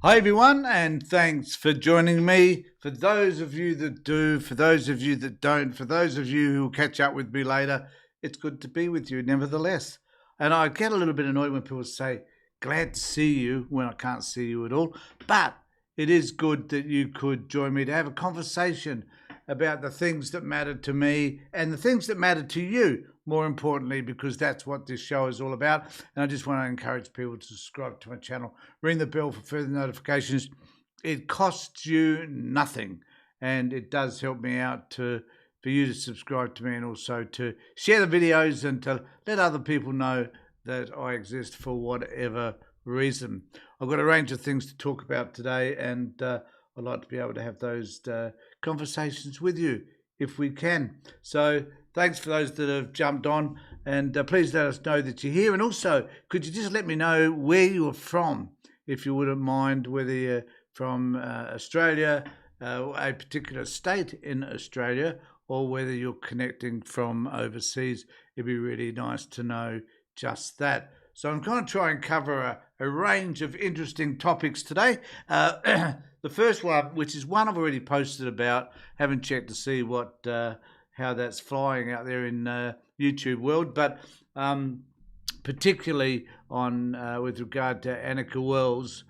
Hi everyone, and thanks for joining me. For those of you that do, for those of you that don't, for those of you who will catch up with me later, it's good to be with you nevertheless. And I get a little bit annoyed when people say, glad to see you, when I can't see you at all. But it is good that you could join me to have a conversation about the things that matter to me and the things that matter to you, more importantly, because that's what this show is all about. And I just want to encourage people to subscribe to my channel, ring the bell for further notifications. It costs you nothing, and it does help me out for you to subscribe to me and also to share the videos and to let other people know that I exist for whatever reason. I've got a range of things to talk about today, and I'd like to be able to have those conversations with you if we can. So thanks for those that have jumped on, and please let us know that you're here. And also, could you just let me know where you're from, if you wouldn't mind, whether you're from Australia, a particular state in Australia, or whether you're connecting from overseas. It'd be really nice to know just that. So I'm going to try and cover a range of interesting topics today. The first one, which is one I've already posted about, haven't checked to see what how that's flying out there in YouTube world, but particularly on with regard to Annika Wells,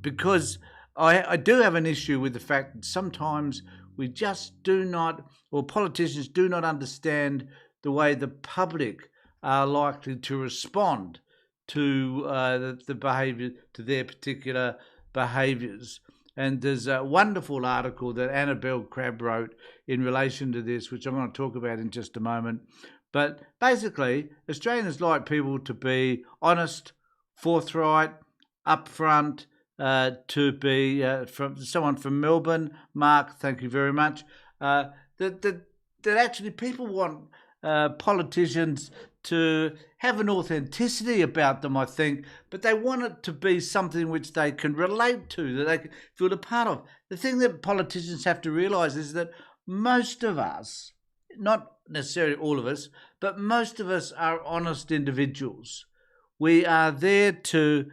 because I do have an issue with the fact that sometimes we just do not, or politicians do not understand the way the public are likely to respond to the behaviour, to their particular behaviours. And there's a wonderful article that Annabelle Crabb wrote in relation to this, which I'm going to talk about in just a moment. But basically, Australians like people to be honest, forthright, upfront, to be from someone from Melbourne. Mark, thank you very much. That actually people want politicians to have an authenticity about them, I think, but they want it to be something which they can relate to, that they can feel a part of. The thing that politicians have to realise is that most of us, not necessarily all of us, but most of us are honest individuals. We are there to,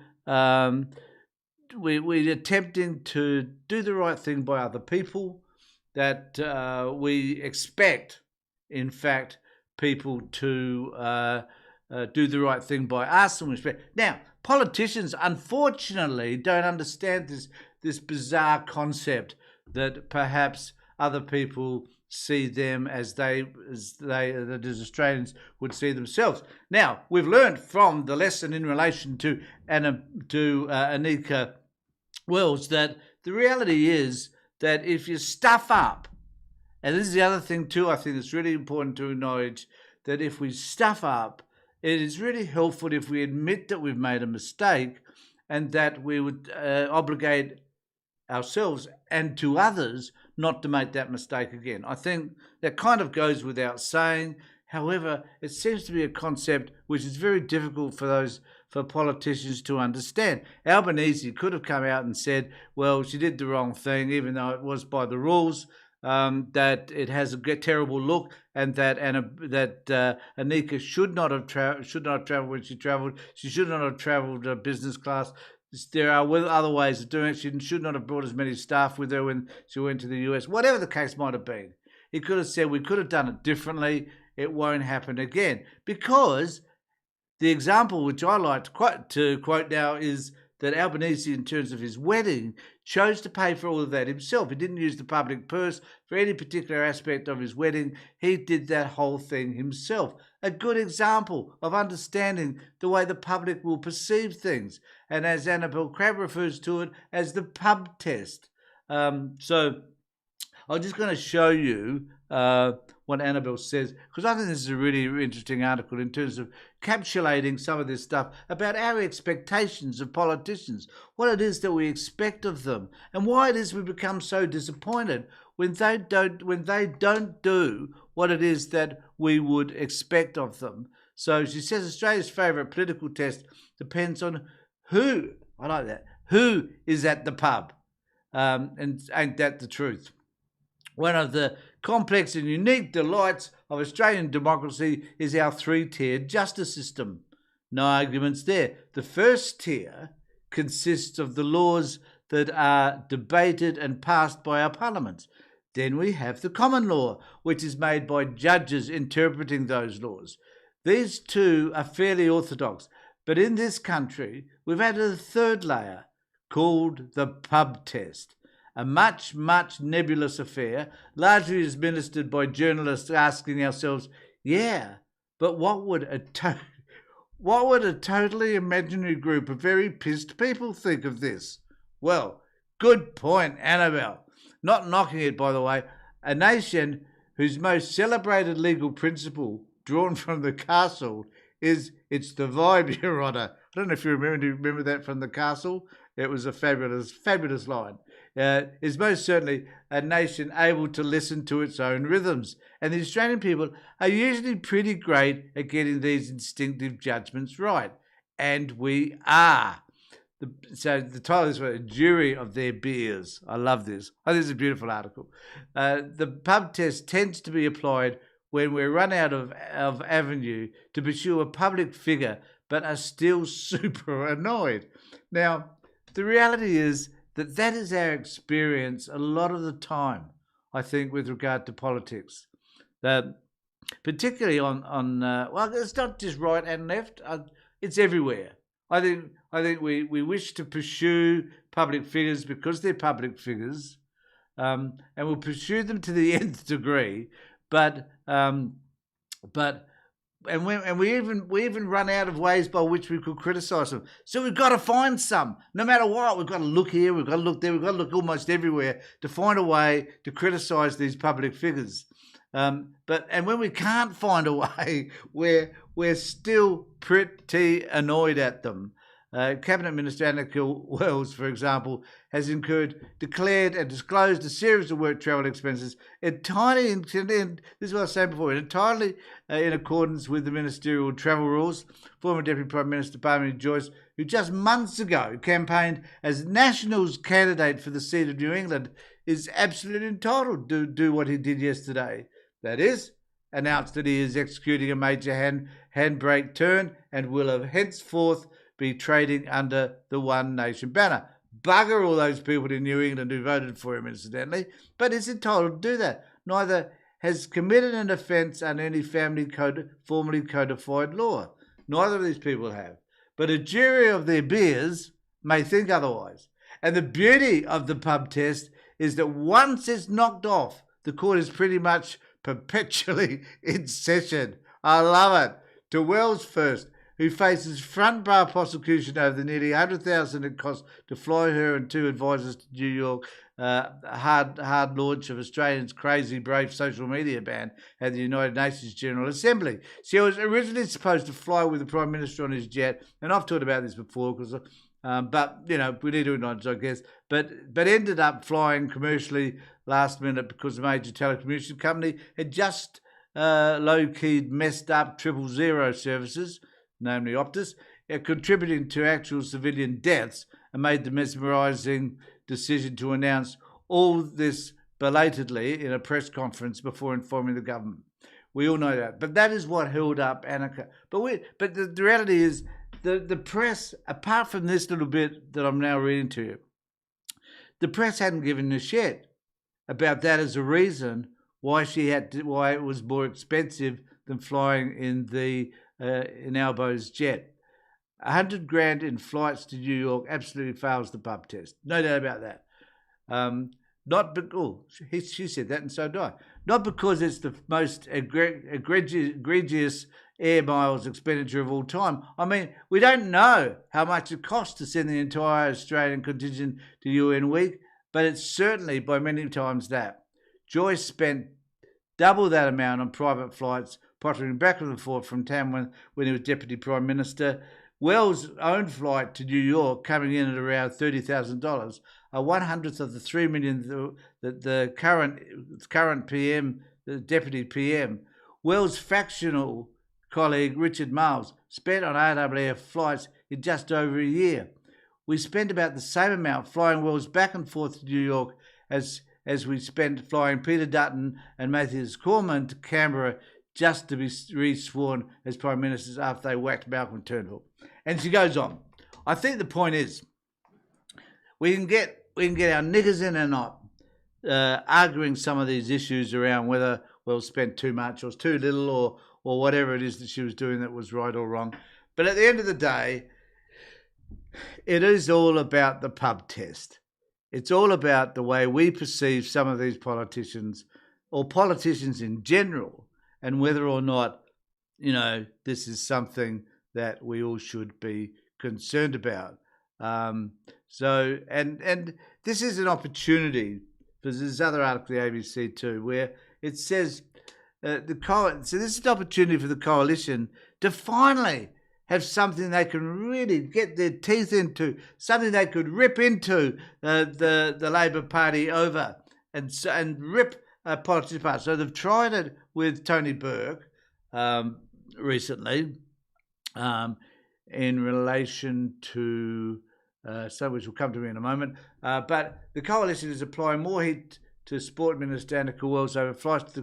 we're attempting to do the right thing by other people, that we expect, in fact, people to do the right thing by us. And respect. Now, politicians, unfortunately, don't understand this bizarre concept that perhaps other people see them as Australians would see themselves. Now, we've learned from the lesson in relation to Annika Wells that the reality is that if you stuff up, and this is the other thing too, I think it's really important to acknowledge that if we stuff up, it is really helpful if we admit that we've made a mistake, and that we would obligate ourselves and to others not to make that mistake again. I think that kind of goes without saying. However, it seems to be a concept which is very difficult for politicians to understand. Albanese could have come out and said, well, she did the wrong thing, even though it was by the rules, that it has a terrible look, and that Annika should not have travelled when she travelled. She should not have travelled business class. There are other ways of doing it. She should not have brought as many staff with her when she went to the US. Whatever the case might have been, he could have said we could have done it differently. It won't happen again, because the example which I like to quote now is that Albanese, in terms of his wedding, chose to pay for all of that himself. He didn't use the public purse for any particular aspect of his wedding. He did that whole thing himself. A good example of understanding the way the public will perceive things. And as Annabelle Crabb refers to it, as the pub test. So I'm just going to show you what Annabelle says, because I think this is a really interesting article in terms of encapsulating some of this stuff about our expectations of politicians, what it is that we expect of them, and why it is we become so disappointed when they don't do what it is that we would expect of them. So she says Australia's favourite political test depends on who, I like that, who is at the pub. And ain't that the truth? One of the complex and unique delights of Australian democracy is our three-tiered justice system. No arguments there. The first tier consists of the laws that are debated and passed by our parliaments. Then we have the common law, which is made by judges interpreting those laws. These two are fairly orthodox, but in this country, we've added a third layer called the pub test, a much, much nebulous affair, largely administered by journalists asking ourselves, yeah, but what would a totally imaginary group of very pissed people think of this? Well, good point, Annabelle. Not knocking it, by the way. A nation whose most celebrated legal principle, drawn from the Castle, is "it's the vibe, Your Honour." I don't know if you remember. Do you remember that from the Castle? It was a fabulous, fabulous line. Is most certainly a nation able to listen to its own rhythms. And the Australian people are usually pretty great at getting these instinctive judgments right. And we are. So the title is "A Jury of Their Beers." I love this. I think it's a beautiful article. The pub test tends to be applied when we're run out of avenue to pursue a public figure but are still super annoyed. Now, the reality is that is our experience a lot of the time, I think, with regard to politics. Particularly on well, it's not just right and left. It's everywhere. I think we wish to pursue public figures because they're public figures, and we'll pursue them to the nth degree. But we even run out of ways by which we could criticise them. So we've got to find some. No matter what, we've got to look here, we've got to look there, we've got to look almost everywhere to find a way to criticise these public figures. And when we can't find a way, we're still pretty annoyed at them. Cabinet Minister Anneke Wells, for example, has declared and disclosed a series of work travel expenses entirely, this is what I was saying before, entirely in accordance with the ministerial travel rules. Former Deputy Prime Minister Barnaby Joyce, who just months ago campaigned as Nationals candidate for the seat of New England, is absolutely entitled to do what he did yesterday. That is, announced that he is executing a major handbrake turn and will have henceforth be trading under the One Nation banner. Bugger all those people in New England who voted for him, incidentally, but is entitled to do that. Neither has committed an offence under any formally codified law. Neither of these people have. But a jury of their beers may think otherwise. And the beauty of the pub test is that once it's knocked off, the court is pretty much perpetually in session. I love it. To Wells first, who faces front bar prosecution over the nearly $100,000 it cost to fly her and two advisors to New York, hard launch of Australia's crazy brave social media ban at the United Nations General Assembly. She was originally supposed to fly with the Prime Minister on his jet, and I've talked about this before, but we need to acknowledge, I guess, but ended up flying commercially last minute because a major telecommunications company had just low-keyed messed up 000 services, namely Optus, contributing to actual civilian deaths, and made the mesmerising decision to announce all this belatedly in a press conference before informing the government. We all know that. But that is what held up Anneke. But the reality is the press, apart from this little bit that I'm now reading to you, the press hadn't given a shit about that as a reason why why it was more expensive than flying in Albo's jet. $100,000 in flights to New York absolutely fails the pub test. No doubt about that. She said that, and so do I. Not because it's the most egregious air miles expenditure of all time. I mean, we don't know how much it costs to send the entire Australian contingent to UN Week, but it's certainly by many times that. Joyce spent double that amount on private flights, pottering back and forth from town when he was Deputy Prime Minister. Wells' own flight to New York, coming in at around $30,000, a 100th of the $3 million that the current PM, the Deputy PM, Wells' factional colleague Richard Marles spent on RAAF flights in just over a year. We spent about the same amount flying Wells back and forth to New York as we spent flying Peter Dutton and Matthews Cormann to Canberra just to be re-sworn as Prime Ministers after they whacked Malcolm Turnbull. And she goes on. I think the point is we can get our niggers in or not, arguing some of these issues around whether Wells spent too much or too little or whatever it is that she was doing that was right or wrong. But at the end of the day, it is all about the pub test. It's all about the way we perceive some of these politicians or politicians in general, and whether or not, this is something that we all should be concerned about. So this is an opportunity, because there's another article, the ABC too, where it says so this is an opportunity for the coalition to finally have something they can really get their teeth into, something they could rip into the Labor Party over and rip politics apart. So they've tried it with Tony Burke recently in relation to some which will come to me in a moment. But the coalition is applying more heat to Sport Minister Annika Wells over flights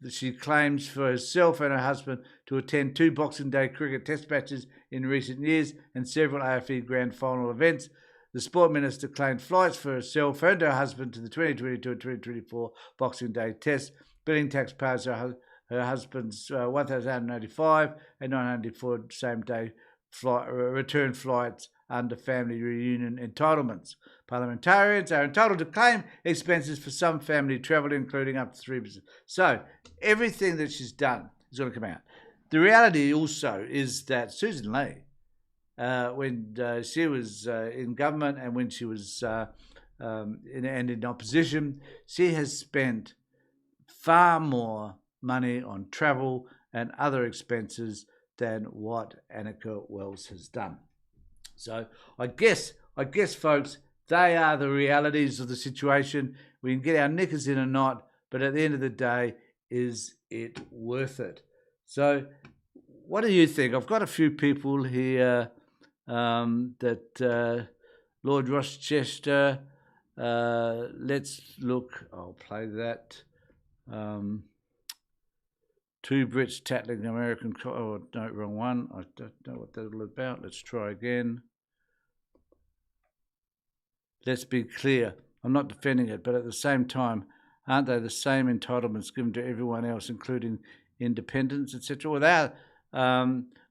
that she claims for herself and her husband to attend 2 Boxing Day cricket test matches in recent years and several AFE Grand Final events. The Sport Minister claimed flights for herself and her husband to the 2022 and 2024 Boxing Day test, billing taxpayers her husband's $1,885 and $994 same-day return flights under family reunion entitlements. Parliamentarians are entitled to claim expenses for some family travel, including up to 3%. So everything that she's done is going to come out. The reality also is that Susan Lee, when she was in government and when she was in opposition, she has spent far more money on travel and other expenses than what Annika Wells has done. So I guess, folks, they are the realities of the situation. We can get our knickers in or not, but at the end of the day, is it worth it? So what do you think? I've got a few people here that Lord Rochester, let's look, I'll play that. 2 Brits tackling American... Oh, no, wrong one. I don't know what that's all about. Let's try again. Let's be clear. I'm not defending it, but at the same time, aren't they the same entitlements given to everyone else, including independents, etc.? Well,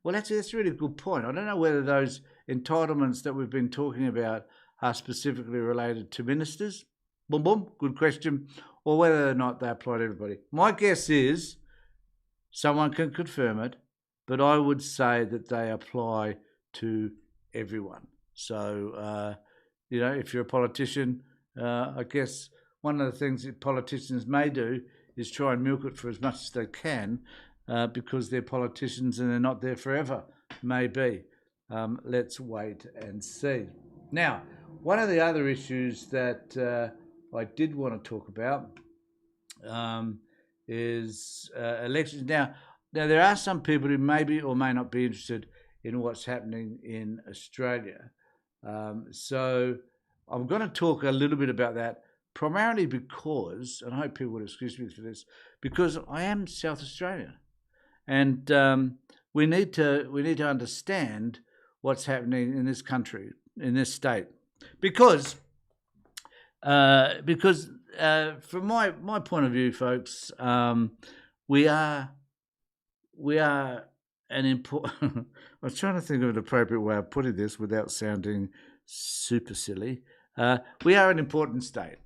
that's a really good point. I don't know whether those entitlements that we've been talking about are specifically related to ministers. Boom, boom, good question. Or whether or not they apply to everybody. My guess is... someone can confirm it, but I would say that they apply to everyone. So, if you're a politician, I guess one of the things that politicians may do is try and milk it for as much as they can because they're politicians and they're not there forever, maybe. Let's wait and see. Now, one of the other issues that I did want to talk about is elections. Now, there are some people who maybe or may not be interested in what's happening in Australia. So I'm going to talk a little bit about that, primarily because, and I hope people will excuse me for this, because I am South Australian, and we need to understand what's happening in this country, in this state, because from my point of view, folks, we are an important. I was trying to think of an appropriate way of putting this without sounding super silly. We are an important state.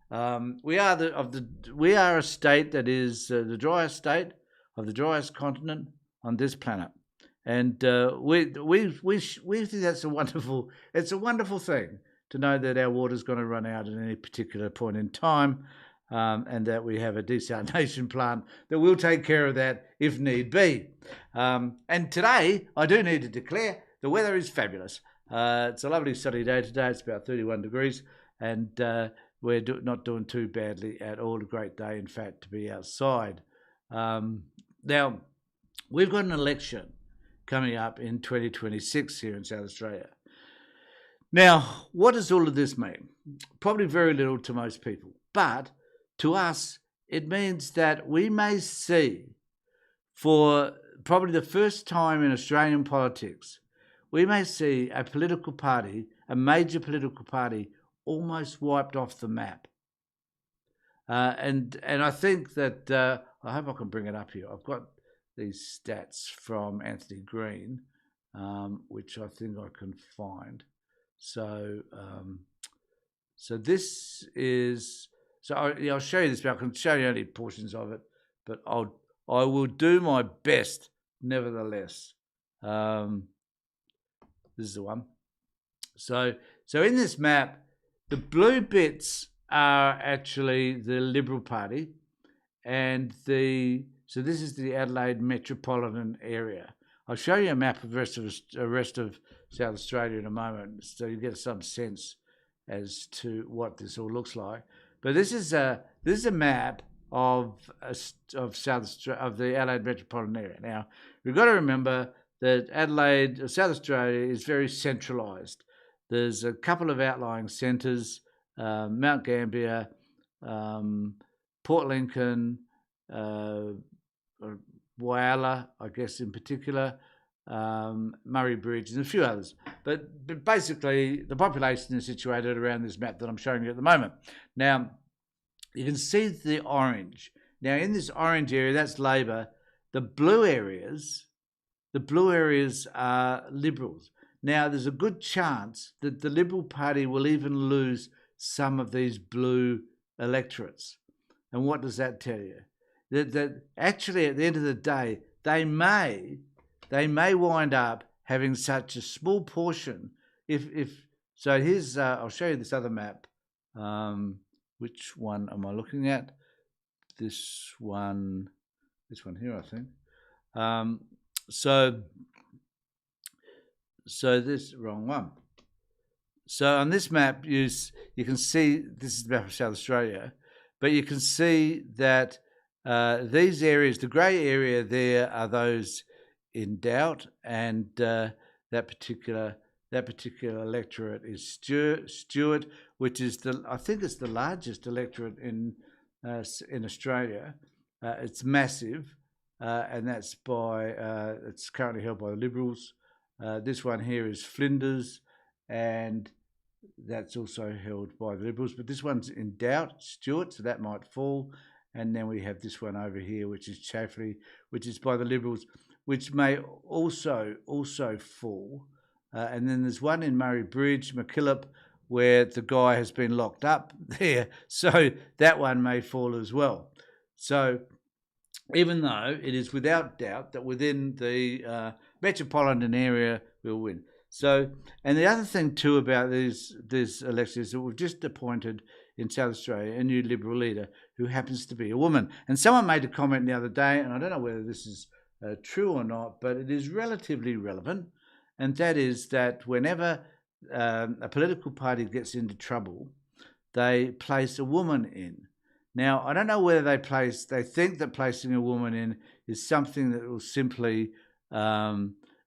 We are a state that is the driest state of the driest continent on this planet, and we think that's a wonderful. It's a wonderful thing to know that our water's going to run out at any particular point in time, and that we have a desalination plant that will take care of that if need be. And today, I do need to declare, the weather is fabulous. It's a lovely sunny day today. It's about 31 degrees, and we're not doing too badly at all. A great day, in fact, to be outside. Now, we've got an election coming up in 2026 here in South Australia. Now, what does all of this mean? Probably very little to most people. But to us, it means that we may see, for probably the first time in Australian politics, we may see a political party, a major political party, almost wiped off the map. And I think that I hope I can bring it up here. I've got these stats from Anthony Green, which I think I can find. So this is I'll show you this, but I can show you only portions of it. But I will do my best, nevertheless. This is the one. So in this map, the blue bits are actually the Liberal Party, and so this is the Adelaide metropolitan area. I'll show you a map of the rest of South Australia in a moment, so you get some sense as to what this all looks like. But this is a map of the Adelaide metropolitan area. Now we've got to remember that South Australia, is very centralised. There's a couple of outlying centres: Mount Gambier, Port Lincoln, Whyalla, I guess in particular, Murray Bridge, and a few others. But basically, the population is situated around this map that I'm showing you at the moment. Now, you can see the orange. Now, in this orange area, that's Labor. The blue areas are Liberals. Now, there's a good chance that the Liberal Party will even lose some of these blue electorates. And what does that tell you? That actually, at the end of the day, they may wind up having such a small portion. So here's I'll show you this other map. Which one am I looking at? This one here, I think. So this wrong one. So on this map, you can see this is the map of South Australia, but you can see that these areas, the grey area there, are those in doubt, and that particular electorate is Stuart, which is I think it's the largest electorate in Australia. It's massive, and that's it's currently held by the Liberals. This one here is Flinders, and that's also held by the Liberals. But this one's in doubt, Stuart, so that might fall. And then we have this one over here, which is Chaffery, which is by the Liberals, which may also fall. And then there's one in Murray Bridge, MacKillop, where the guy has been locked up there. So that one may fall as well. So even though it is without doubt that within the metropolitan area we'll win. So, and the other thing too about these elections is that we've just appointed in South Australia a new Liberal leader who happens to be a woman. And someone made a comment the other day, and I don't know whether this is true or not, but it is relatively relevant, and that is that whenever a political party gets into trouble, they place a woman in. Now, I don't know whether they think that placing a woman in is something that will simply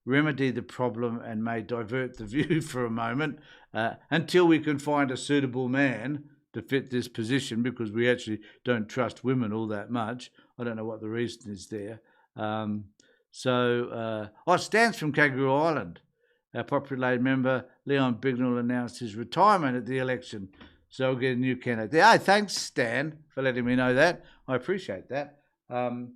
remedy the problem and may divert the view for a moment until we can find a suitable man to fit this position, because we actually don't trust women all that much. I don't know what the reason is there. Stan's from Kangaroo Island. Our Popular member, Leon Bignell, announced his retirement at the election. So we'll get a new candidate there. Hey, thanks, Stan, for letting me know that. I appreciate that. And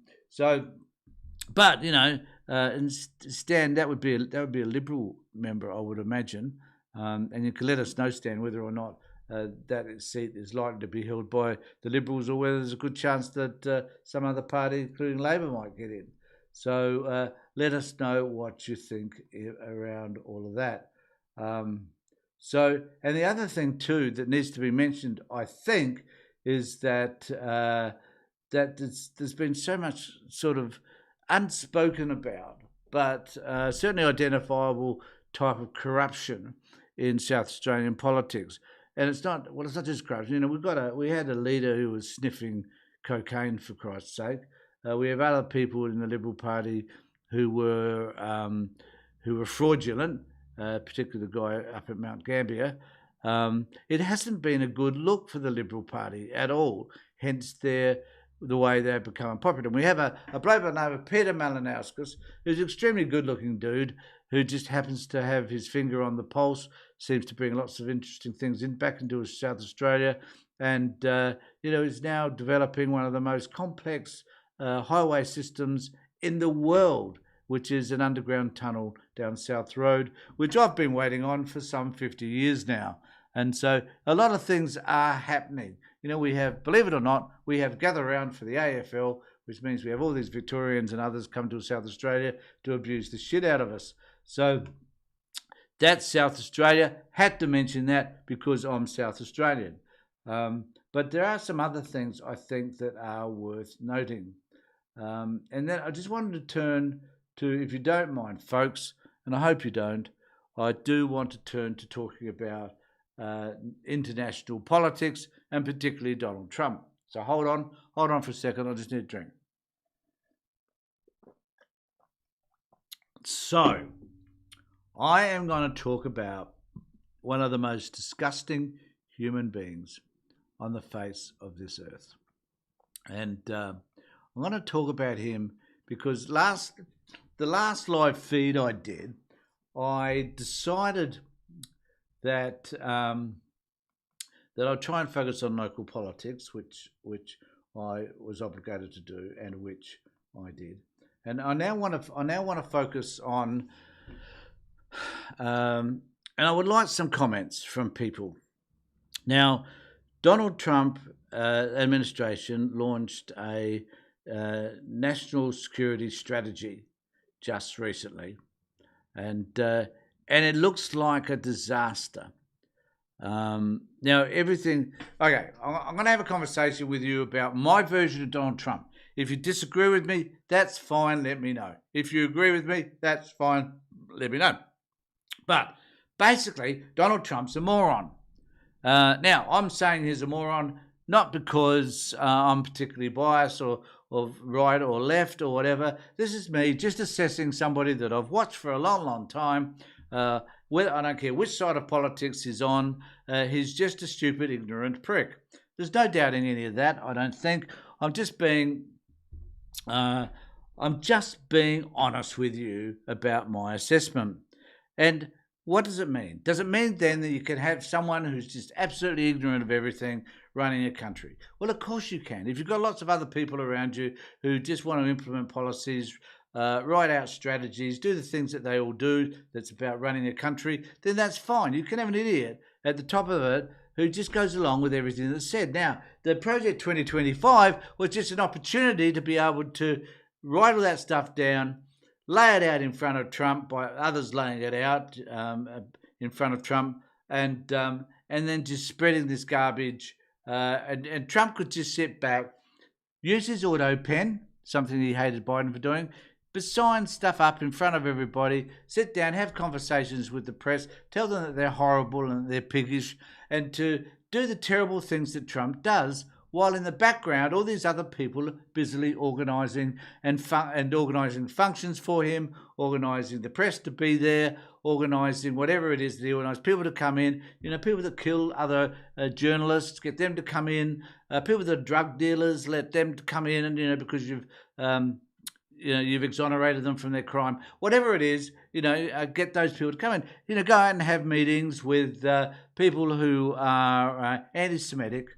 Stan, that would be a Liberal member, I would imagine. And you can let us know, Stan, whether or not that seat is likely to be held by the Liberals, or whether there's a good chance that some other party, including Labor, might get in. So let us know what you think around all of that. And the other thing too that needs to be mentioned, I think, is that there's been so much sort of unspoken about, but certainly identifiable type of corruption in South Australian politics. And it's not just corruption. You know, we had a leader who was sniffing cocaine, for Christ's sake. We have other people in the Liberal Party who were fraudulent, particularly the guy up at Mount Gambier. It hasn't been a good look for the Liberal Party at all. Hence their the way they're becoming popular. And we have a bloke by the name of Peter Malinauskas, who's an extremely good-looking dude who just happens to have his finger on the pulse, seems to bring lots of interesting things back into South Australia, and is now developing one of the most complex highway systems in the world, which is an underground tunnel down South Road, which I've been waiting on for some 50 years now. And so a lot of things are happening. We have, believe it or not, we have Gather Round for the AFL, which means we have all these Victorians and others come to South Australia to abuse the shit out of us. So that's South Australia. Had to mention that because I'm South Australian. But there are some other things I think that are worth noting. And then I just wanted to turn to, if you don't mind, folks, and I hope you don't, I do want to turn to talking about international politics and particularly Donald Trump. So hold on for a second. I just need a drink. So I am going to talk about one of the most disgusting human beings on the face of this earth. And I'm going to talk about him because the last live feed I did, I decided that that I'll try and focus on local politics, which I was obligated to do, and which I did. And I now want to focus on, and I would like some comments from people. Now, Donald Trump administration launched a national security strategy just recently, and it looks like a disaster. Now, everything... Okay, I'm going to have a conversation with you about my version of Donald Trump. If you disagree with me, that's fine, let me know. If you agree with me, that's fine, let me know. But basically, Donald Trump's a moron. Now, I'm saying he's a moron not because I'm particularly biased or right or left or whatever. This is me just assessing somebody that I've watched for a long, long time. I don't care which side of politics he's on. He's just a stupid, ignorant prick. There's no doubting any of that, I don't think. I'm just being honest with you about my assessment. And what does it mean? Does it mean then that you can have someone who's just absolutely ignorant of everything running a country? Well, of course you can. If you've got lots of other people around you who just want to implement policies, write out strategies, do the things that they all do that's about running a country, then that's fine. You can have an idiot at the top of it who just goes along with everything that's said. Now, the Project 2025 was just an opportunity to be able to write all that stuff down, lay it out in front of Trump by others laying it out in front of Trump, and then just spreading this garbage. And Trump could just sit back, use his auto pen, something he hated Biden for doing, but sign stuff up in front of everybody, sit down, have conversations with the press, tell them that they're horrible and they're piggish, and to do the terrible things that Trump does, while in the background all these other people are busily organising and organising functions for him, organising the press to be there, organising whatever it is that he organises, people to come in, people that kill other journalists, get them to come in, people that are drug dealers, let them come in, and because you've exonerated them from their crime, whatever it is, get those people to come in, go out and have meetings with people who are anti-Semitic,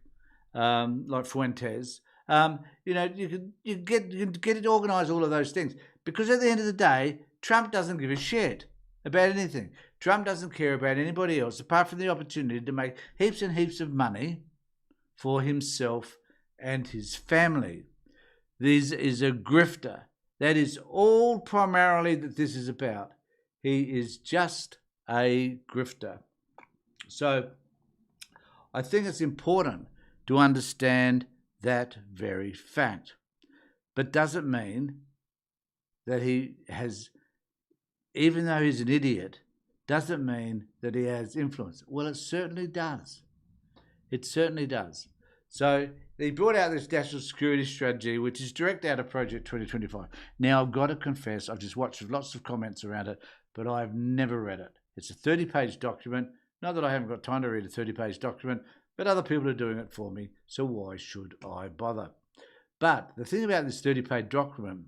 like Fuentes. You can get it organised, all of those things, because at the end of the day, Trump doesn't give a shit about anything. Trump doesn't care about anybody else apart from the opportunity to make heaps and heaps of money for himself and his family. This is a grifter. That is all primarily that this is about. He is just a grifter. So I think it's important to understand that very fact. But does it mean that he has, even though he's an idiot, does it mean that he has influence? Well, it certainly does. It certainly does. So he brought out this national security strategy, which is direct out of Project 2025. Now, I've got to confess, I've just watched lots of comments around it, but I've never read it. It's a 30-page document. Not that I haven't got time to read a 30-page document, but other people are doing it for me, so why should I bother? But the thing about this 30-page document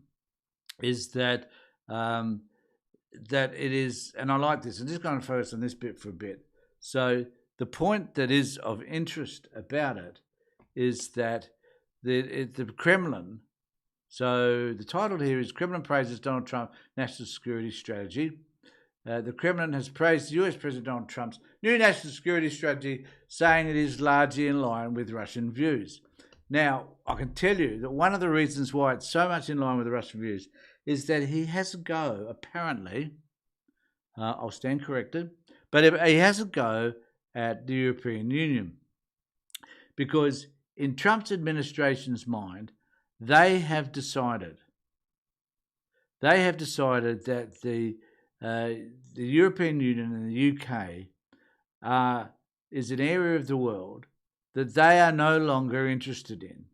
is that that it is, and I like this, I'm just going to focus on this bit for a bit. So the point that is of interest about it is that the Kremlin, so the title here is Kremlin praises Donald Trump national security strategy. The Kremlin has praised US President Donald Trump's new national security strategy, saying it is largely in line with Russian views. Now, I can tell you that one of the reasons why it's so much in line with the Russian views is that he has a go, apparently, I'll stand corrected, but he has a go at the European Union. Because in Trump's administration's mind, they have decided that the European Union and the UK is an area of the world that they are no longer interested in.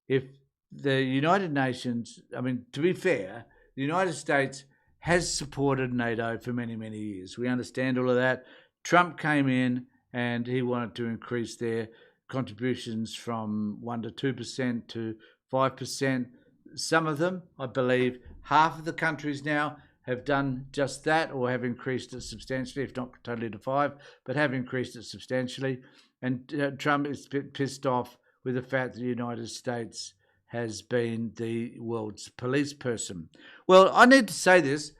If the United Nations, I mean, to be fair, the United States has supported NATO for many, many years. We understand all of that. Trump came in and he wanted to increase their contributions from 1% to 2% to 5%. Some of them, I believe, half of the countries now have done just that or have increased it substantially, if not totally to 5%, but have increased it substantially. And Trump is a bit pissed off with the fact that the United States has been the world's police person. Well, I need to say this.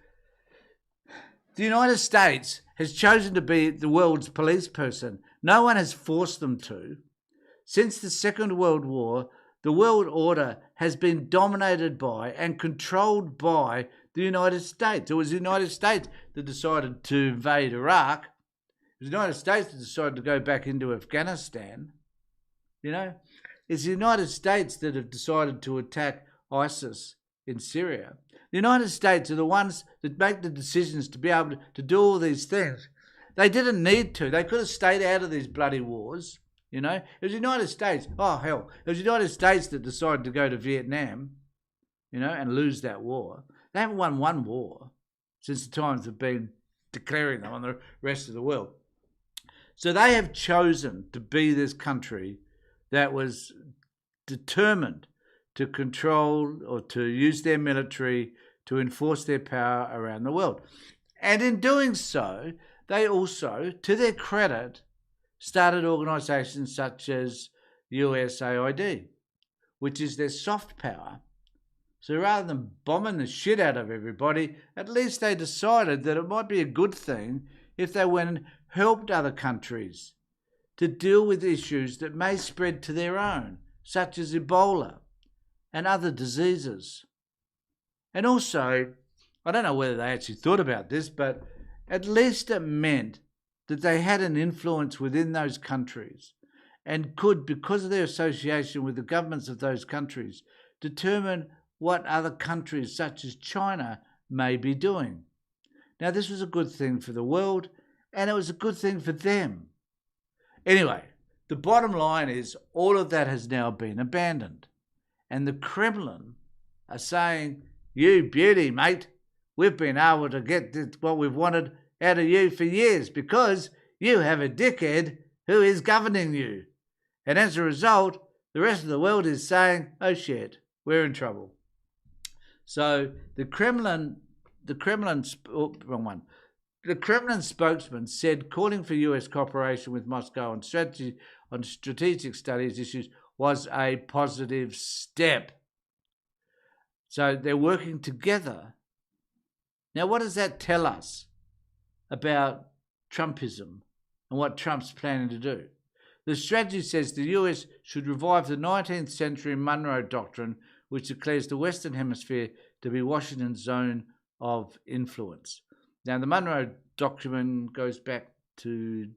The United States has chosen to be the world's police person. No one has forced them to. Since the Second World War, the world order has been dominated by and controlled by the United States. It was the United States that decided to invade Iraq. It was the United States that decided to go back into Afghanistan. You know, it's the United States that have decided to attack ISIS in Syria. The United States are the ones that make the decisions to be able to do all these things. They didn't need to. They could have stayed out of these bloody wars. You know, it was the United States. Oh, hell. It was the United States that decided to go to Vietnam, you know, and lose that war. They haven't won one war since the times of been declaring them on the rest of the world. So they have chosen to be this country that was determined to control or to use their military to enforce their power around the world. And in doing so, they also, to their credit, started organisations such as USAID, which is their soft power. So rather than bombing the shit out of everybody, at least they decided that it might be a good thing if they went and helped other countries to deal with issues that may spread to their own, such as Ebola and other diseases. And also, I don't know whether they actually thought about this, but at least it meant that they had an influence within those countries and could, because of their association with the governments of those countries, determine what other countries, such as China, may be doing. Now, this was a good thing for the world, and it was a good thing for them. Anyway, the bottom line is all of that has now been abandoned. And the Kremlin are saying, you beauty, mate, we've been able to get what we've wanted out of you for years because you have a dickhead who is governing you. And as a result, the rest of the world is saying, oh shit, we're in trouble. So the Kremlin spokesman said calling for US cooperation with Moscow on strategic studies issues was a positive step. So they're working together. Now, what does that tell us about Trumpism and what Trump's planning to do? The strategy says the US should revive the 19th century Monroe Doctrine, which declares the Western Hemisphere to be Washington's zone of influence. Now, the Monroe Doctrine goes back to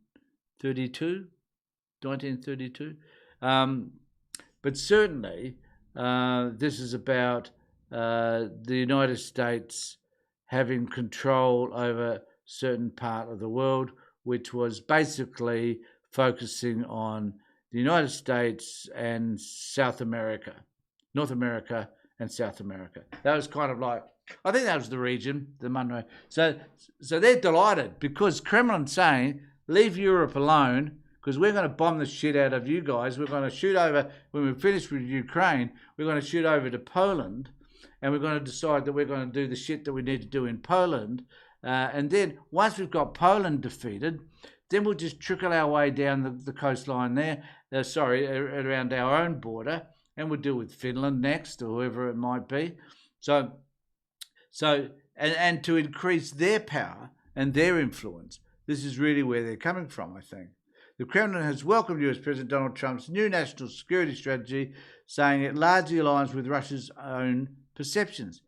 1932. But certainly, this is about the United States having control over certain part of the world, which was basically focusing on the United States and South America, North America and South America. That was kind of like, I think that was the region, the Monroe. So they're delighted because Kremlin's saying, leave Europe alone because we're going to bomb the shit out of you guys. We're going to shoot over, when we're finished with Ukraine, we're going to shoot over to Poland, and we're going to decide that we're going to do the shit that we need to do in Poland. And then once we've got Poland defeated, then we'll just trickle our way down the coastline there, around our own border, and we'll deal with Finland next, or whoever it might be. So to increase their power and their influence, this is really where they're coming from, I think. The Kremlin has welcomed US President Donald Trump's new national security strategy, saying it largely aligns with Russia's own perceptions.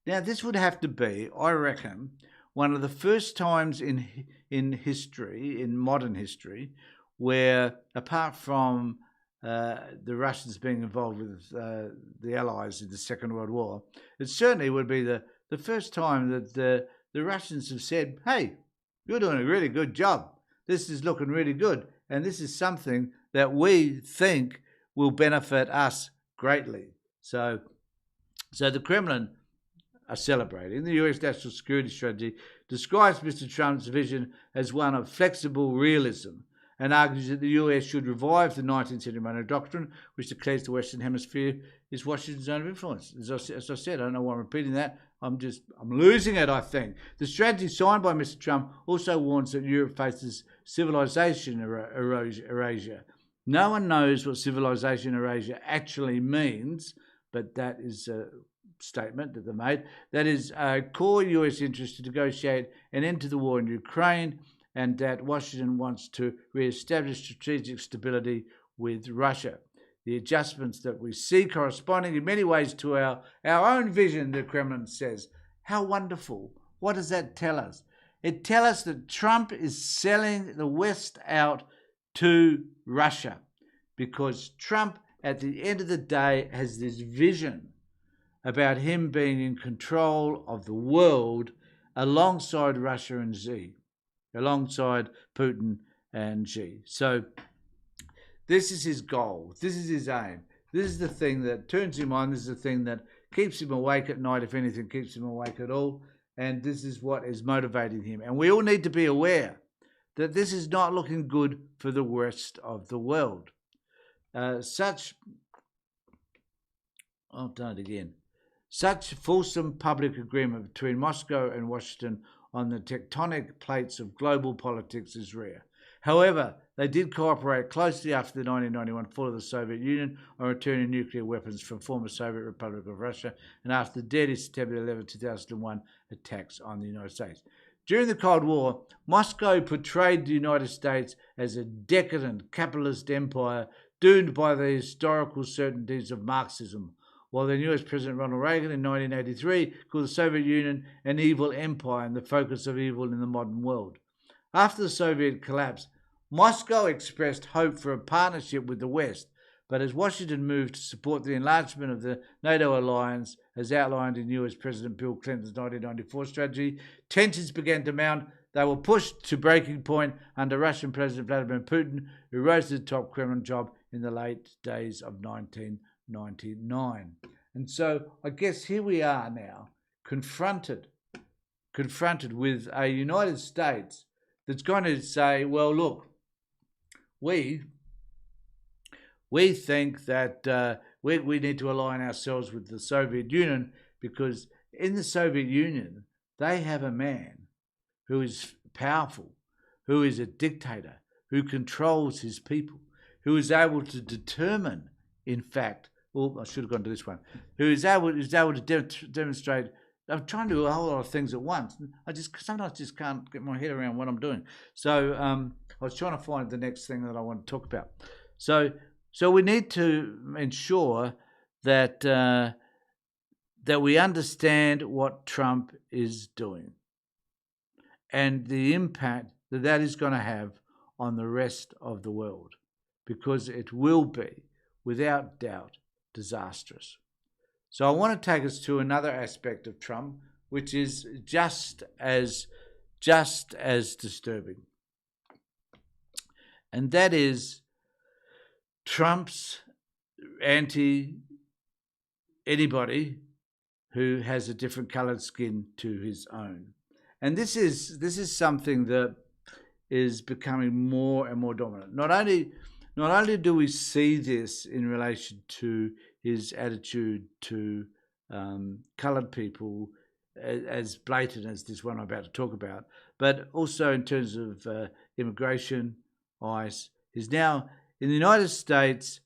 Now, this would have to be, I reckon, one of the first times in history, in modern history, where, apart from the Russians being involved with the Allies in the Second World War, it certainly would be the first time that the Russians have said, hey, you're doing a really good job. This is looking really good. And this is something that we think will benefit us greatly. So the Kremlin are celebrating. The US national security strategy describes Mr. Trump's vision as one of flexible realism and argues that the US should revive the 19th century Monroe Doctrine, which declares the Western Hemisphere is Washington's zone of influence. As I said, I don't know why I'm repeating that. I'm losing it, I think. The strategy signed by Mr. Trump also warns that Europe faces civilization erasure. No one knows what civilization erasure actually means, but that is a statement that they made. That is a core US interest to negotiate an end to the war in Ukraine, and that Washington wants to re-establish strategic stability with Russia. The adjustments that we see corresponding in many ways to our own vision, the Kremlin says. How wonderful. What does that tell us? It tells us that Trump is selling the West out to Russia, because Trump, at the end of the day, has this vision about him being in control of the world alongside Russia and Xi, alongside Putin and Xi. So this is his goal. This is his aim. This is the thing that turns him on. This is the thing that keeps him awake at night, if anything keeps him awake at all. And this is what is motivating him. And we all need to be aware that this is not looking good for the rest of the world. Such fulsome public agreement between Moscow and Washington on the tectonic plates of global politics is rare. However, they did cooperate closely after the 1991 fall of the Soviet Union on returning nuclear weapons from former Soviet Republic of Russia, and after the deadly September 11, 2001 attacks on the United States. During the Cold War, Moscow portrayed the United States as a decadent capitalist empire doomed by the historical certainties of Marxism, while then US President Ronald Reagan in 1983 called the Soviet Union an evil empire and the focus of evil in the modern world. After the Soviet collapse, Moscow expressed hope for a partnership with the West, but as Washington moved to support the enlargement of the NATO alliance, as outlined in US President Bill Clinton's 1994 strategy, tensions began to mount. They were pushed to breaking point under Russian President Vladimir Putin, who rose to the top Kremlin job in the late days of 1999. And so I guess here we are now, confronted with a United States that's going to say, well, look, we think that we need to align ourselves with the Soviet Union, because in the Soviet Union, they have a man who is powerful, who is a dictator, who controls his people, who is able to determine, in fact, I should have gone to this one, who is able to demonstrate. I'm trying to do a whole lot of things at once. I sometimes just can't get my head around what I'm doing. So I was trying to find the next thing that I want to talk about. So we need to ensure that that we understand what Trump is doing and the impact that is going to have on the rest of the world, because it will be, without doubt, disastrous. So I want to take us to another aspect of Trump, which is just as disturbing. And that is Trump's anti-anybody who has a different coloured skin to his own. And this is something that is becoming more and more dominant. Not only do we see this in relation to his attitude to coloured people as blatant as this one I'm about to talk about, but also in terms of immigration, ICE. Is now in the United States,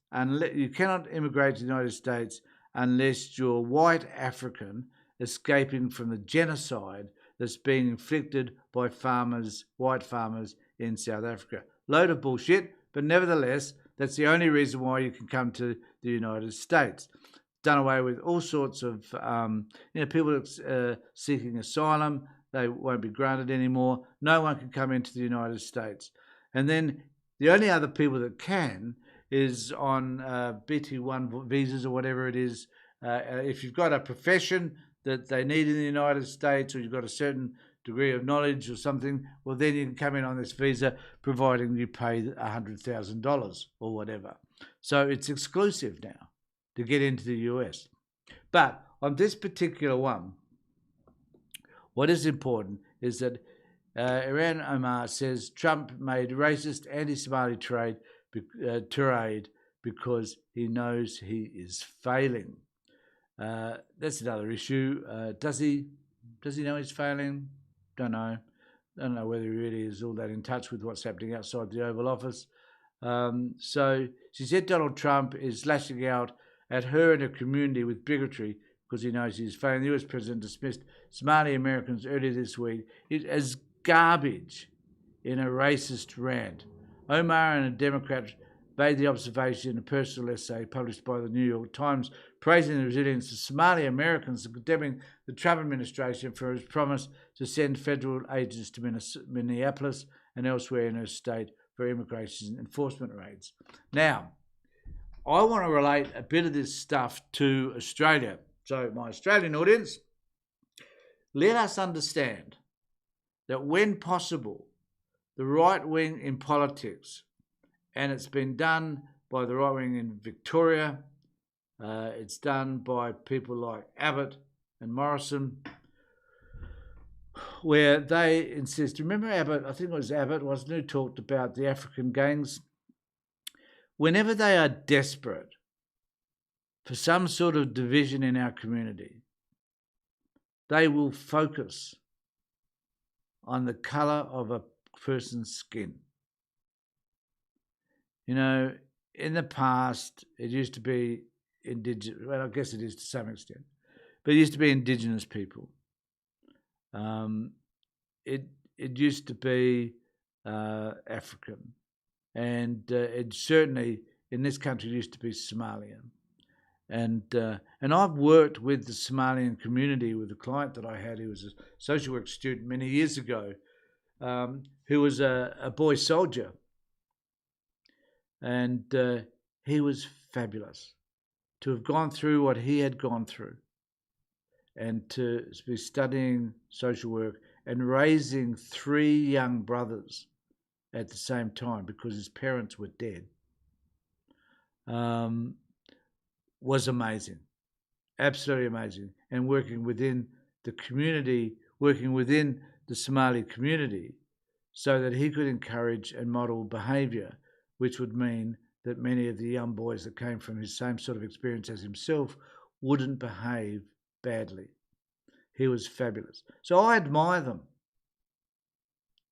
you cannot immigrate to the United States unless you're white African escaping from the genocide that's being inflicted by white farmers in South Africa. Load of bullshit, but nevertheless, that's the only reason why you can come to the United States. Done away with all sorts of, people seeking asylum. They won't be granted anymore. No one can come into the United States. And then the only other people that can is on BT1 visas or whatever it is. If you've got a profession that they need in the United States, or you've got a certain degree of knowledge or something, well, then you can come in on this visa, providing you pay $100,000 or whatever. So it's exclusive now to get into the US. But on this particular one, what is important is that Ilhan Omar says Trump made racist anti-Somali trade because he knows he is failing. That's another issue. Does he know he's failing? Don't know. I don't know whether he really is all that in touch with what's happening outside the Oval Office. So she said Donald Trump is lashing out at her and her community with bigotry because he knows he's failing. The US president dismissed Somali Americans earlier this week as garbage in a racist rant. Omar and a Democrat made the observation in a personal essay published by the New York Times, praising the resilience of Somali Americans and condemning the Trump administration for its promise to send federal agents to Minneapolis and elsewhere in her state for immigration enforcement raids. Now, I want to relate a bit of this stuff to Australia. So, my Australian audience, let us understand that when possible, the right wing in politics, and it's been done by the right wing in Victoria, it's done by people like Abbott and Morrison, where they insist. Remember Abbott, I think it was Abbott, wasn't it, who talked about the African gangs? Whenever they are desperate for some sort of division in our community, they will focus on the colour of a person's skin. You know, in the past, it used to be indigenous, well, I guess it is to some extent, but it used to be indigenous people. It used to be African, and it certainly in this country used to be Somalian. And I've worked with the Somalian community with a client that I had who was a social work student many years ago, who was a boy soldier. And he was fabulous. To have gone through what he had gone through and to be studying social work and raising 3 young brothers at the same time because his parents were dead was amazing, absolutely amazing. And working within the community, working within the Somali community so that he could encourage and model behaviour, which would mean that many of the young boys that came from his same sort of experience as himself wouldn't behave badly. He was fabulous. So I admire them.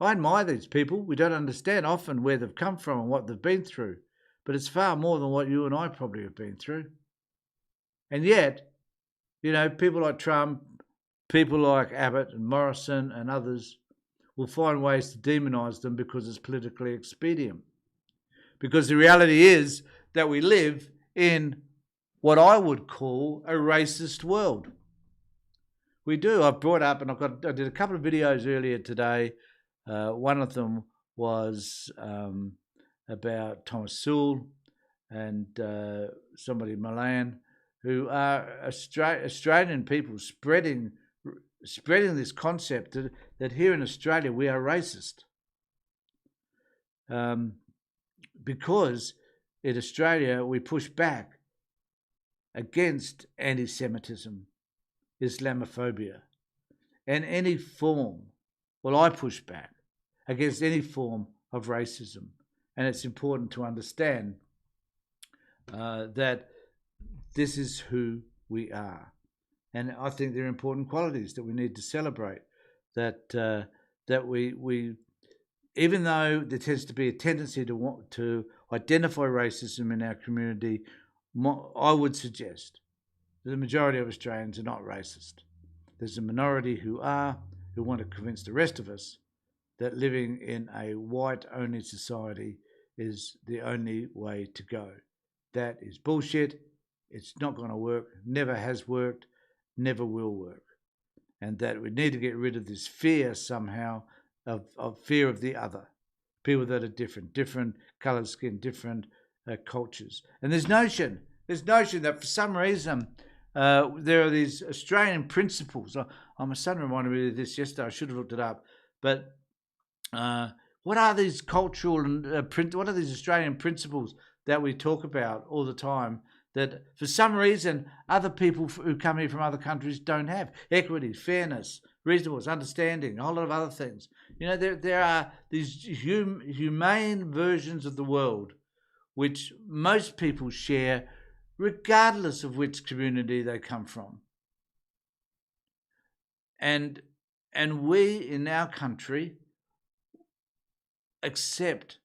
I admire these people. We don't understand often where they've come from and what they've been through, but it's far more than what you and I probably have been through. And yet, you know, people like Trump, people like Abbott and Morrison and others will find ways to demonise them because it's politically expedient. Because the reality is that we live in what I would call a racist world. We do. I've brought up, and I did a couple of videos earlier today. One of them was about Thomas Sewell and somebody Milan, who are Australian people spreading this concept that here in Australia we are racist. Because in Australia we push back against anti-Semitism, Islamophobia, and any form. Well, I push back against any form of racism. And it's important to understand that this is who we are. And I think there are important qualities that we need to celebrate. That we even though there tends to be a tendency to want to identify racism in our community, I would suggest that the majority of Australians are not racist. There's a minority who are, who want to convince the rest of us that living in a white-only society is the only way to go. That is bullshit. It's not going to work, never has worked, never will work. And that we need to get rid of this fear somehow of fear of the other, people that are different coloured skin, different cultures. And this notion that for some reason there are these Australian principles. My son reminded me of this yesterday. I should have looked it up. But what are these cultural and what are these Australian principles that we talk about all the time that for some reason other people who come here from other countries don't have? Equity, fairness, reasonableness, understanding, a whole lot of other things. You know, there are these humane versions of the world which most people share regardless of which community they come from. And we in our country accept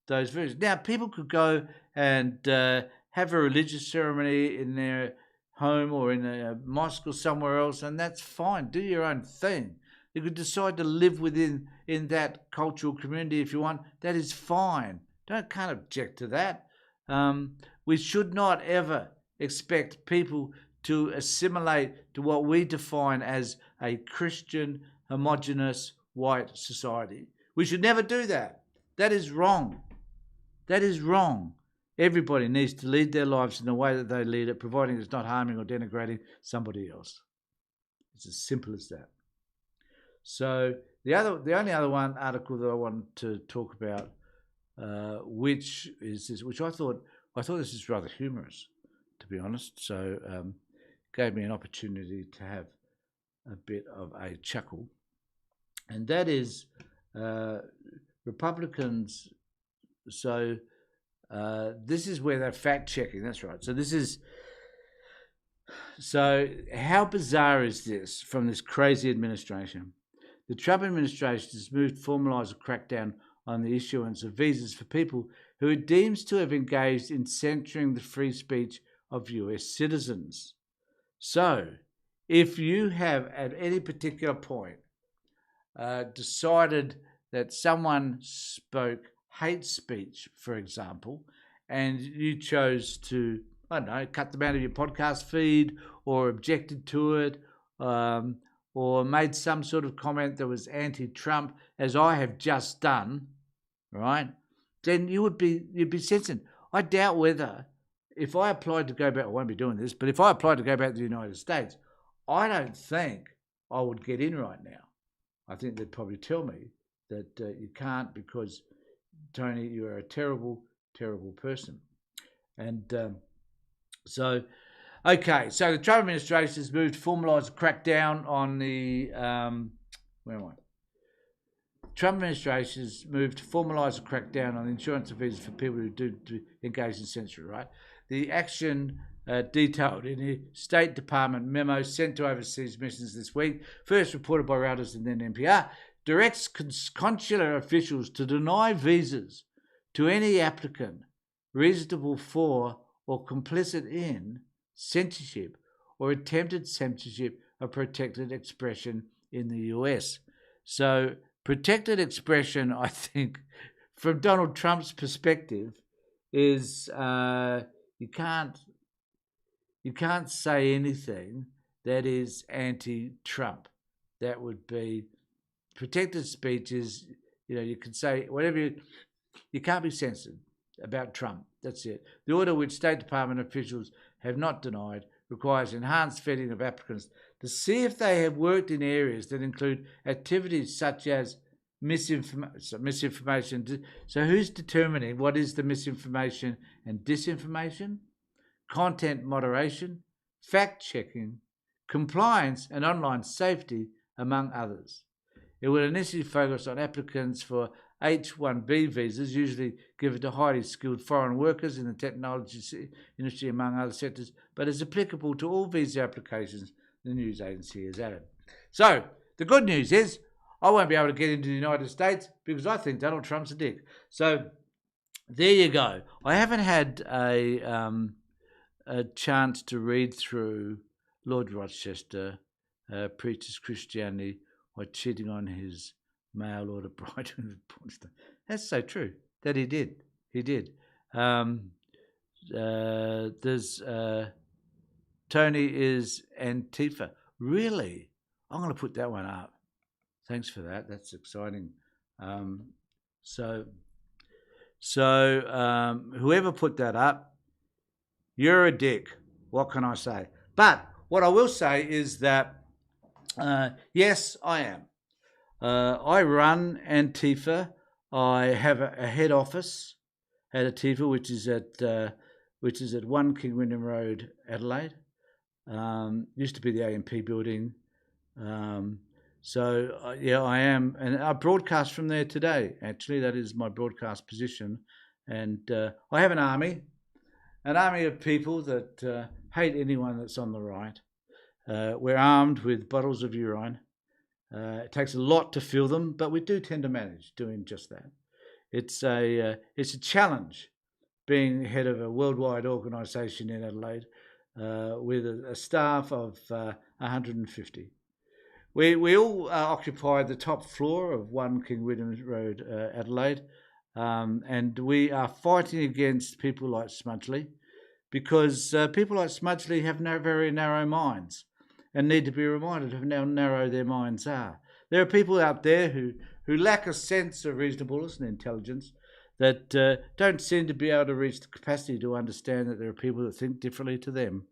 those versions. Now, people could go and have a religious ceremony in their home or in a mosque or somewhere else, and that's fine. Do your own thing. You could decide to live within that cultural community if you want. That is fine. Can't object to that. We should not ever expect people to assimilate to what we define as a Christian, homogenous, white society. We should never do that. That is wrong. That is wrong. Everybody needs to lead their lives in the way that they lead it, providing it's not harming or denigrating somebody else. It's as simple as that. So the only other one article that I want to talk about, which is this, which I thought this is rather humorous, to be honest. So gave me an opportunity to have a bit of a chuckle, and that is Republicans. So this is where they're fact checking. That's right. So how bizarre is this from this crazy administration? The Trump administration has moved to formalise a crackdown on the issuance of visas for people who it deems to have engaged in censoring the free speech of US citizens. So, if you have at any particular point decided that someone spoke hate speech, for example, and you chose to, I don't know, cut them out of your podcast feed or objected to it, or made some sort of comment that was anti-Trump, as I have just done, right? Then you'd be censored. I doubt whether, if I applied to go back, I won't be doing this, but if I applied to go back to the United States, I don't think I would get in right now. I think they'd probably tell me that you can't because, Tony, you are a terrible, terrible person. And so the Trump administration has moved to formalise a crackdown on the, Trump administration has moved to formalise a crackdown on the insurance of visas for people who do engage in censorship, right? The action detailed in a State Department memo sent to overseas missions this week, first reported by Reuters and then NPR, directs consular officials to deny visas to any applicant reasonable for or complicit in censorship or attempted censorship of protected expression in the US. So protected expression, I think, from Donald Trump's perspective, is you can't say anything that is anti-Trump. That would be protected speech. Is, you can say whatever you can't be censored about Trump. That's it. The order, which State Department officials have not denied, requires enhanced vetting of applicants to see if they have worked in areas that include activities such as misinformation. So who's determining what is the misinformation and disinformation? Content moderation, fact-checking, compliance and online safety, among others. It will initially focus on applicants for H-1B visas, usually given to highly skilled foreign workers in the technology industry, among other sectors, but is applicable to all visa applications, the news agency has added. So, the good news is, I won't be able to get into the United States because I think Donald Trump's a dick. So, there you go. I haven't had a chance to read through Lord Rochester preaches Christianity while cheating on his mail order bride with a porn star. That's so true. That he did. He did. There's Tony is Antifa. Really? I'm going to put that one up. Thanks for that. That's exciting. So whoever put that up, you're a dick. What can I say? But what I will say is that, yes, I am. I run Antifa. I have a head office at Antifa, which is at 1 King William Road, Adelaide. Used to be the AMP building. Yeah, I am, and I broadcast from there today. Actually, that is my broadcast position, and I have an army of people that hate anyone that's on the right. We're armed with bottles of urine. It takes a lot to fill them, but we do tend to manage doing just that. It's a challenge being head of a worldwide organisation in Adelaide with a staff of 150. We all occupy the top floor of 1 King William Road, Adelaide, and we are fighting against people like Smudgley because people like Smudgley have very narrow minds and need to be reminded of how narrow their minds are. There are people out there who lack a sense of reasonableness and intelligence, that don't seem to be able to reach the capacity to understand that there are people that think differently to them.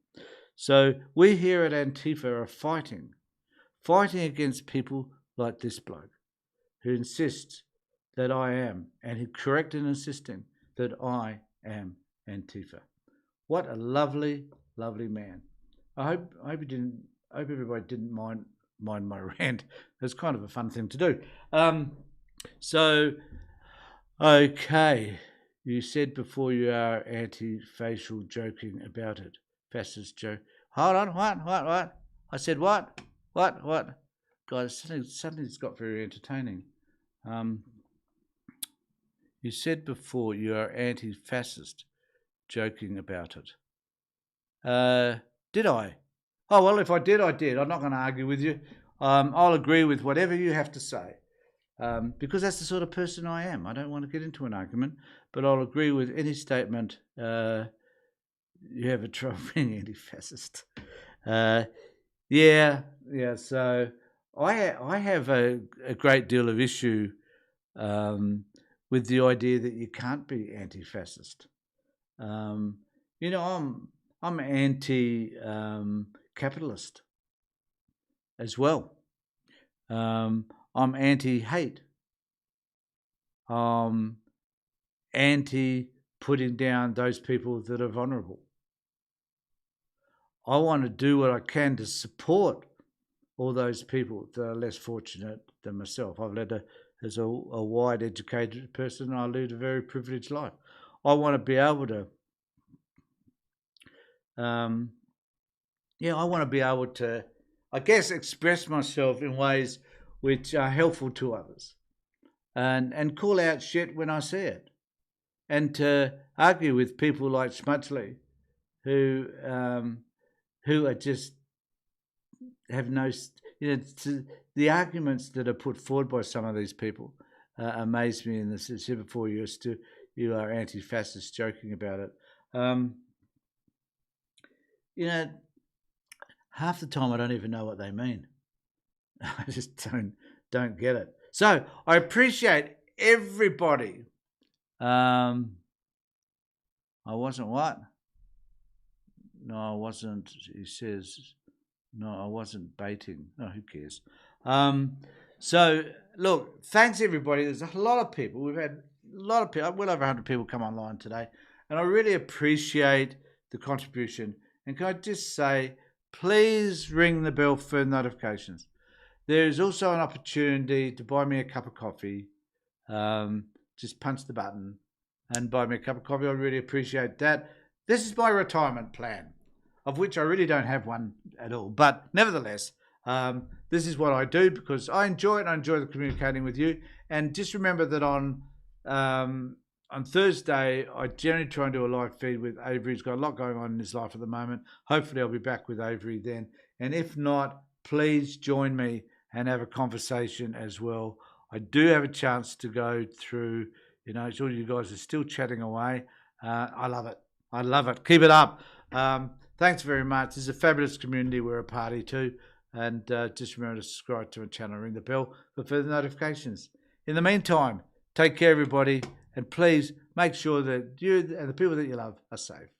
So we here at Antifa are fighting against people like this bloke who insists that I am, and he's correct in insisting that I am Antifa. What a lovely, lovely man. I hope everybody didn't mind my rant. It's kind of a fun thing to do. Okay. You said before you are anti-facial joking about it. Fascist joke. Hold on, what? I said what? What? Guys, suddenly it's got very entertaining. You said before you are anti-fascist joking about it. Did I? Oh, well, if I did, I did. I'm not going to argue with you. I'll agree with whatever you have to say. Because that's the sort of person I am. I don't want to get into an argument, but I'll agree with any statement. You have a trouble being anti-fascist. Yeah. So I have a great deal of issue with the idea that you can't be anti-fascist. I'm anti-capitalist as well. I'm anti-hate. Anti-putting down those people that are vulnerable. I want to do what I can to support all those people that are less fortunate than myself. As a wide educated person, I lead a very privileged life. I want to be able to, I want to be able to, I guess, express myself in ways which are helpful to others, and call out shit when I see it, and to argue with people like Smudgley, who are just have no, the arguments that are put forward by some of these people amaze me. In this, before you are anti-fascist joking about it. Half the time I don't even know what they mean. I just don't get it. So I appreciate everybody. I wasn't what? No, I wasn't. He says, no, I wasn't baiting. No, who cares? So look, thanks everybody. There's a lot of people. We've had a lot of people, well over 100 people come online today, and I really appreciate the contribution. And can I just say, please ring the bell for notifications. There is also an opportunity to buy me a cup of coffee. Just punch the button and buy me a cup of coffee. I really appreciate that. This is my retirement plan, of which I really don't have one at all. But nevertheless, this is what I do because I enjoy it and I enjoy the communicating with you. And just remember that on Thursday, I generally try and do a live feed with Avery. He's got a lot going on in his life at the moment. Hopefully, I'll be back with Avery then. And if not, please join me and have a conversation as well. I do have a chance to go through, all you guys are still chatting away. I love it. I love it. Keep it up. Thanks very much. This is a fabulous community we're a party to. And just remember to subscribe to my channel and ring the bell for further notifications. In the meantime, take care, everybody. And please make sure that you and the people that you love are safe.